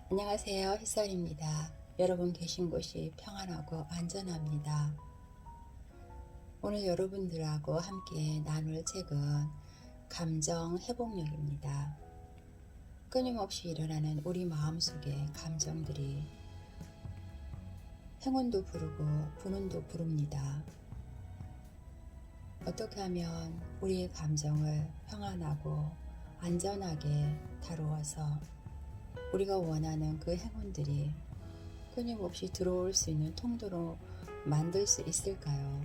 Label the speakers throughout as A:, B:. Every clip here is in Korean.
A: 안녕하세요. 햇살입니다. 여러분 계신 곳이 평안하고 안전합니다. 오늘 여러분들하고 함께 나눌 책은 감정 회복력입니다. 끊임없이 일어나는 우리 마음속의 감정들이 행운도 부르고 분운도 부릅니다. 어떻게 하면 우리의 감정을 평안하고 안전하게 다루어서 우리가 원하는 그 행운들이 끊임없이 들어올 수 있는 통로로 만들 수 있을까요?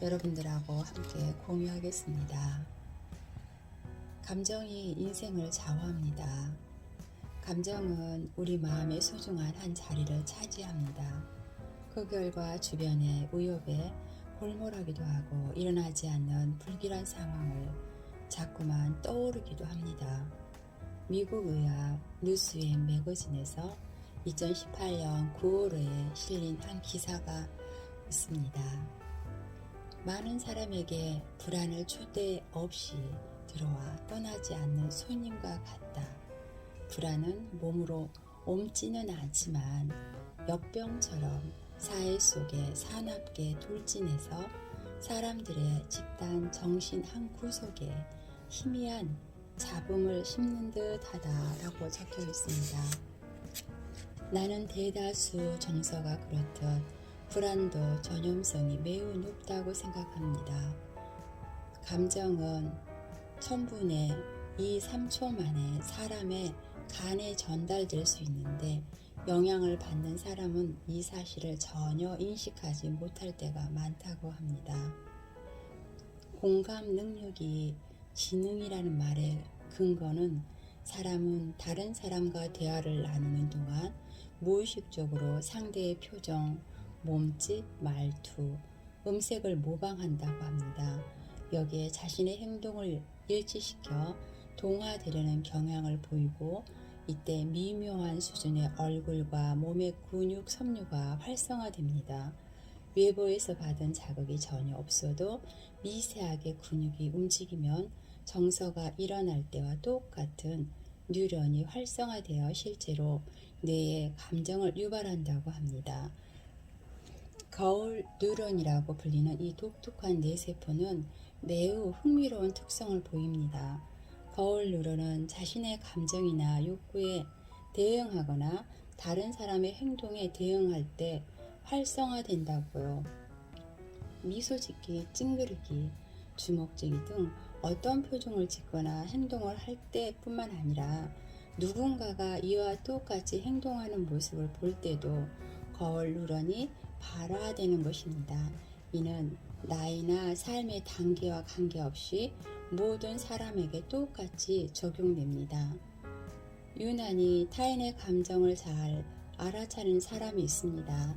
A: 여러분들하고 함께 공유하겠습니다. 감정이 인생을 좌우합니다. 감정은 우리 마음의 소중한 한 자리를 차지합니다. 그 결과 주변의 위협에 골몰하기도 하고 일어나지 않는 불길한 상황을 자꾸만 떠오르기도 합니다. 미국 의학 뉴스웨이 매거진에서 2018년 9월에 실린 한 기사가 있습니다. 많은 사람에게 불안을 초대 없이 들어와 떠나지 않는 손님과 같다. 불안은 몸으로 옮지는 않지만 역병처럼 사회 속에 사납게 돌진해서 사람들의 집단 정신 한 구석에 희미한 잡음을 심는 듯 하다라고 적혀 있습니다. 나는 대다수 정서가 그렇듯 불안도 전염성이 매우 높다고 생각합니다. 감정은 1000분의 2, 3초 만에 사람의 간에 전달될 수 있는데 영향을 받는 사람은 이 사실을 전혀 인식하지 못할 때가 많다고 합니다. 공감 능력이 지능이라는 말의 근거는 사람은 다른 사람과 대화를 나누는 동안 무의식적으로 상대의 표정, 몸짓, 말투, 음색을 모방한다고 합니다. 여기에 자신의 행동을 일치시켜 동화되려는 경향을 보이고 이때 미묘한 수준의 얼굴과 몸의 근육 섬유가 활성화됩니다. 외부에서 받은 자극이 전혀 없어도 미세하게 근육이 움직이면 정서가 일어날 때와 똑같은 뉴런이 활성화되어 실제로 뇌에 감정을 유발한다고 합니다. 거울 뉴런이라고 불리는 이 독특한 뇌세포는 매우 흥미로운 특성을 보입니다. 거울 뉴런은 자신의 감정이나 욕구에 대응하거나 다른 사람의 행동에 대응할 때 활성화된다고요. 미소 짓기, 찡그리기, 주먹쥐기 등 어떤 표정을 짓거나 행동을 할 때뿐만 아니라 누군가가 이와 똑같이 행동하는 모습을 볼 때도 거울 뉴런이 발화되는 것입니다. 이는 나이나 삶의 단계와 관계없이 모든 사람에게 똑같이 적용됩니다. 유난히 타인의 감정을 잘 알아차리는 사람이 있습니다.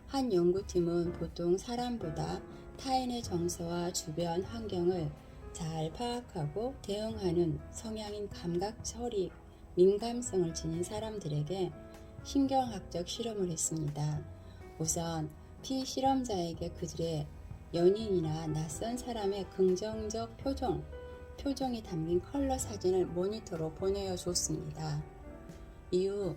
A: 한 연구팀은 보통 사람보다 타인의 정서와 주변 환경을 잘 파악하고 대응하는 성향인 감각처리 민감성을 지닌 사람들에게 신경학적 실험을 했습니다. 우선 피실험자에게 그들의 연인이나 낯선 사람의 긍정적 표정이 담긴 컬러 사진을 모니터로 보내줬습니다. 이후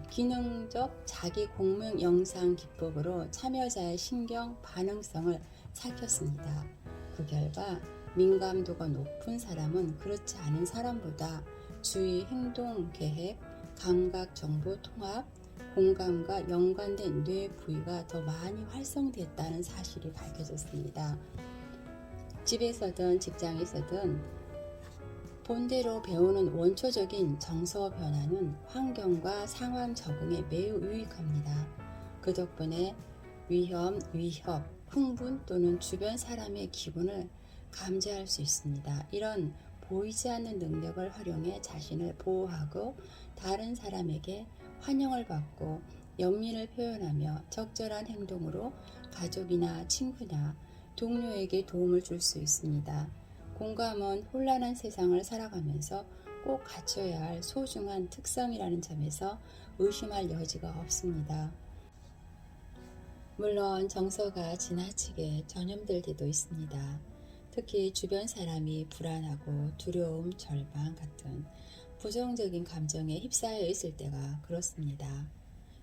A: 기능적 자기 공명 영상 기법으로 참여자의 신경 반응성을 살폈습니다. 그 결과 민감도가 높은 사람은 그렇지 않은 사람보다 주의 행동 계획, 감각 정보 통합, 공감과 연관된 뇌 부위가 더 많이 활성됐다는 사실이 밝혀졌습니다. 집에서든 직장에서든 본대로 배우는 원초적인 정서 변화는 환경과 상황 적응에 매우 유익합니다. 그 덕분에 위험, 위협, 흥분 또는 주변 사람의 기분을 감지할 수 있습니다. 이런 보이지 않는 능력을 활용해 자신을 보호하고 다른 사람에게 환영을 받고 연민을 표현하며 적절한 행동으로 가족이나 친구나 동료에게 도움을 줄 수 있습니다. 공감은 혼란한 세상을 살아가면서 꼭 갖춰야 할 소중한 특성이라는 점에서 의심할 여지가 없습니다. 물론 정서가 지나치게 전염될 때도 있습니다. 특히 주변 사람이 불안하고 두려움, 절망 같은 부정적인 감정에 휩싸여 있을 때가 그렇습니다.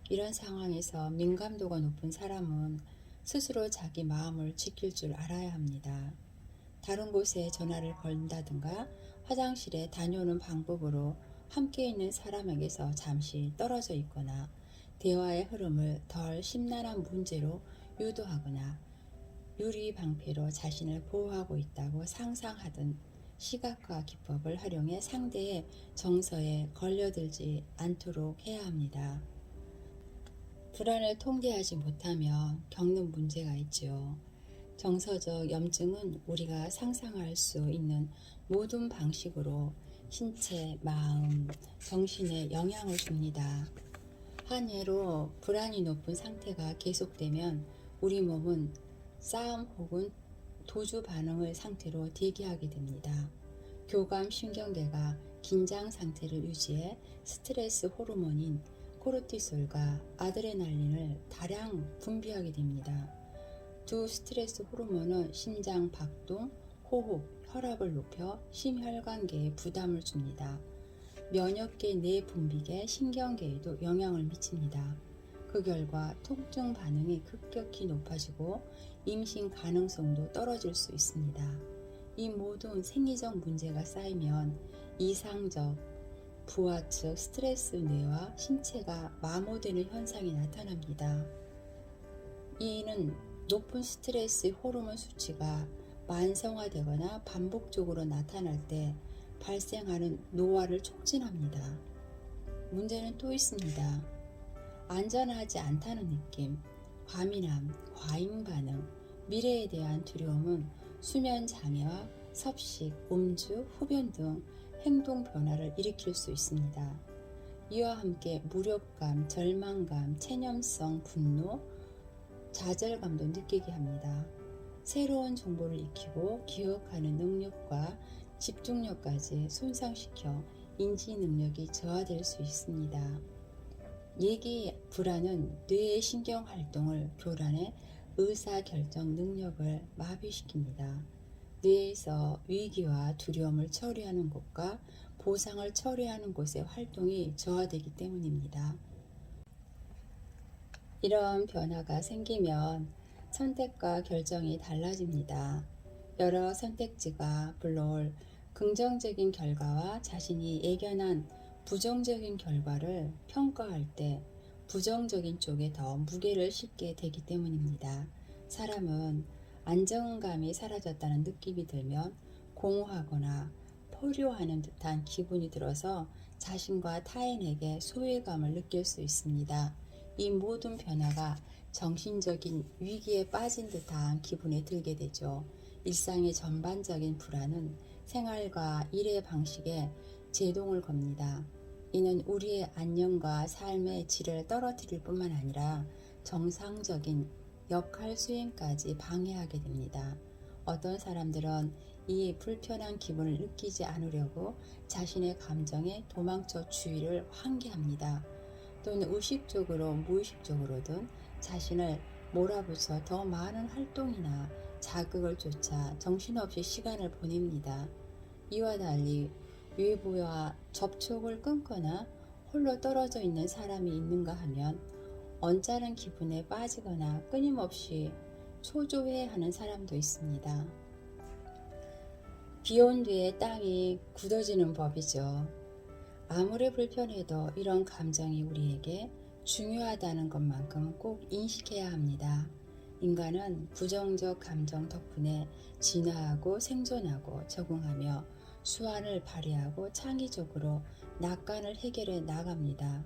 A: 이런 상황에서 민감도가 높은 사람은 스스로 자기 마음을 지킬 줄 알아야 합니다. 다른 곳에 전화를 건다든가 화장실에 다녀오는 방법으로 함께 있는 사람에게서 잠시 떨어져 있거나 대화의 흐름을 덜 심란한 문제로 유도하거나 유리방패로 자신을 보호하고 있다고 상상하던 시각화 기법을 활용해 상대의 정서에 걸려들지 않도록 해야 합니다. 불안을 통제하지 못하면 겪는 문제가 있죠. 정서적 염증은 우리가 상상할 수 있는 모든 방식으로 신체, 마음, 정신에 영향을 줍니다. 한 예로 불안이 높은 상태가 계속되면 우리 몸은 싸움 혹은 도주 반응의 상태로 대기하게 됩니다. 교감 신경계가 긴장 상태를 유지해 스트레스 호르몬인 코르티솔과 아드레날린을 다량 분비하게 됩니다. 두 스트레스 호르몬은 심장 박동, 호흡, 혈압을 높여 심혈관계에 부담을 줍니다. 면역계 내 분비계, 신경계에도 영향을 미칩니다. 그 결과 통증 반응이 급격히 높아지고 임신 가능성도 떨어질 수 있습니다. 이 모든 생리적 문제가 쌓이면 이상적 부하측 스트레스 뇌와 신체가 마모되는 현상이 나타납니다. 이는 높은 스트레스 호르몬 수치가 만성화되거나 반복적으로 나타날 때 발생하는 노화를 촉진합니다. 문제는 또 있습니다. 안전하지 않다는 느낌, 과민함, 과잉 반응, 미래에 대한 두려움은 수면 장애와 섭식, 음주, 흡연 등 행동 변화를 일으킬 수 있습니다. 이와 함께 무력감, 절망감, 체념성, 분노, 좌절감도 느끼게 합니다. 새로운 정보를 익히고 기억하는 능력과 집중력까지 손상시켜 인지 능력이 저하될 수 있습니다. 얘기 불안은 뇌의 신경 활동을 교란해 의사결정 능력을 마비시킵니다. 뇌에서 위기와 두려움을 처리하는 곳과 보상을 처리하는 곳의 활동이 저하되기 때문입니다. 이런 변화가 생기면 선택과 결정이 달라집니다. 여러 선택지가 불러올 긍정적인 결과와 자신이 예견한 부정적인 결과를 평가할 때 부정적인 쪽에 더 무게를 싣게 되기 때문입니다. 사람은 안정감이 사라졌다는 느낌이 들면 공허하거나 포효하는 듯한 기분이 들어서 자신과 타인에게 소외감을 느낄 수 있습니다. 이 모든 변화가 정신적인 위기에 빠진 듯한 기분이 들게 되죠. 일상의 전반적인 불안은 생활과 일의 방식에 제동을 겁니다. 이는 우리의 안녕과 삶의 질을 떨어뜨릴 뿐만 아니라 정상적인 역할 수행까지 방해하게 됩니다. 어떤 사람들은 이 불편한 기분을 느끼지 않으려고 자신의 감정에 도망쳐 주의를 환기합니다. 또는 의식적으로 무의식적으로든 자신을 몰아붙여 더 많은 활동이나 자극을 쫓아 정신없이 시간을 보냅니다. 이와 달리 외부와 접촉을 끊거나 홀로 떨어져 있는 사람이 있는가 하면 언짢은 기분에 빠지거나 끊임없이 초조해하는 사람도 있습니다. 비 온 뒤에 땅이 굳어지는 법이죠. 아무리 불편해도 이런 감정이 우리에게 중요하다는 것만큼 꼭 인식해야 합니다. 인간은 부정적 감정 덕분에 진화하고 생존하고 적응하며 수완을 발휘하고 창의적으로 낙관을 해결해 나갑니다.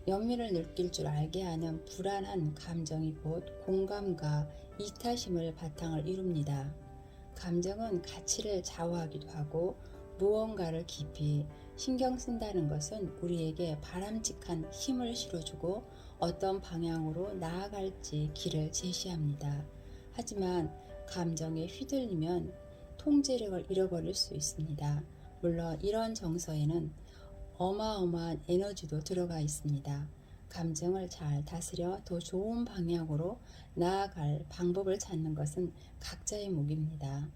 A: 연민을 느낄 줄 알게 하는 불안한 감정이 곧 공감과 이타심을 바탕을 이룹니다. 감정은 가치를 좌우하기도 하고 무언가를 깊이 신경 쓴다는 것은 우리에게 바람직한 힘을 실어주고 어떤 방향으로 나아갈지 길을 제시합니다. 하지만 감정에 휘둘리면 통제력을 잃어버릴 수 있습니다. 물론 이런 정서에는 어마어마한 에너지도 들어가 있습니다. 감정을 잘 다스려 더 좋은 방향으로 나아갈 방법을 찾는 것은 각자의 몫입니다.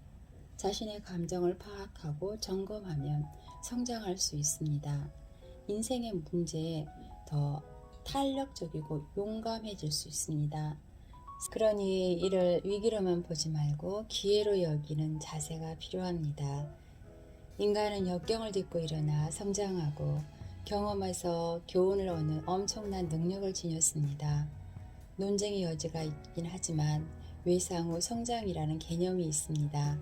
A: 자신의 감정을 파악하고 점검하면 성장할 수 있습니다. 인생의 문제에 더 탄력적이고 용감해질 수 있습니다. 그러니 이를 위기로만 보지 말고 기회로 여기는 자세가 필요합니다. 인간은 역경을 딛고 일어나 성장하고 경험에서 교훈을 얻는 엄청난 능력을 지녔습니다. 논쟁의 여지가 있긴 하지만 외상 후 성장이라는 개념이 있습니다.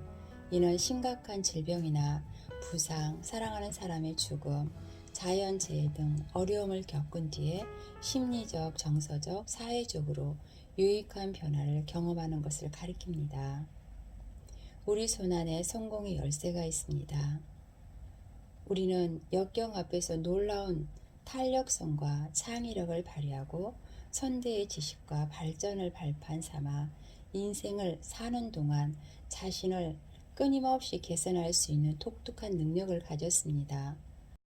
A: 이는 심각한 질병이나 부상, 사랑하는 사람의 죽음, 자연재해 등 어려움을 겪은 뒤에 심리적, 정서적, 사회적으로 유익한 변화를 경험하는 것을 가리킵니다. 우리 손안에 성공의 열쇠가 있습니다. 우리는 역경 앞에서 놀라운 탄력성과 창의력을 발휘하고 선대의 지식과 발전을 발판 삼아 인생을 사는 동안 자신을 끊임없이 개선할 수 있는 독특한 능력을 가졌습니다.